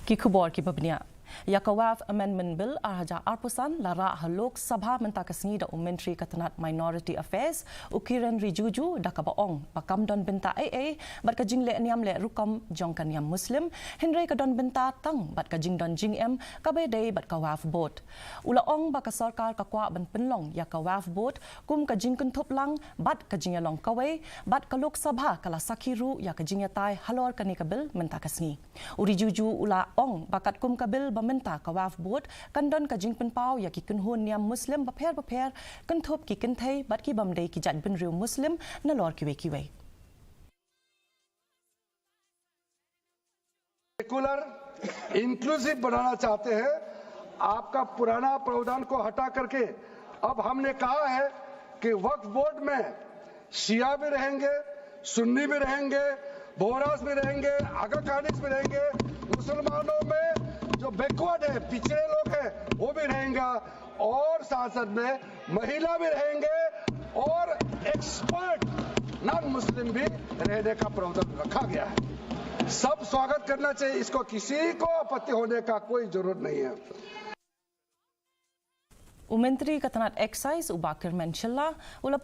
Kikubor ki babnia. Waqf Amendment Bill arhaja arpusan lara halok Sabha mentakasngi da Menteri Katanat Minority Affairs ukiran rijuju da kabaong pakam don benta AA bat kajing le niam le rukam jongkan yam Muslim henry kadon benta tang bat kajing don jing em kabe dei bat kawaf bot ulaong ba ka sarkar ka kwa ban penlong ya kawaf bot kum kajing kuntup lang bat kajing long kawe bat kalok Sabha kala sakiru ya kajing tai halor kani kabil mentakasngi urijuju ulaong bakat kum kabil Menta kawaf bot kandon kajing penpau ya ki kunhun niam Muslim baper kanthop ki kanthai bat ki bamdei ki jat bin riu Muslim na lor kiwe secular inclusive बनाना चाहते हैं। आपका पुराना प्रावधान को हटा करके अब हमने कहा है कि वक्फ बोर्ड में शिया भी रहेंगे, सुन्नी भी रहेंगे, बोहरास भी रहेंगे, आगा कानिस भी रहेंगे, मुसलमानों में जो बैकवर्ड है, पिछड़े लोग हैं वो भी रहेंगे और संसद में महिला भी रहेंगे और एक्सपर्ट नॉन मुस्लिम भी रहने का प्रावधान रखा गया है। सब स्वागत करना चाहिए, इसको किसी को आपत्ति होने का कोई जरूरत नहीं है। Menteri Katanat Excise ubakir menshalla ula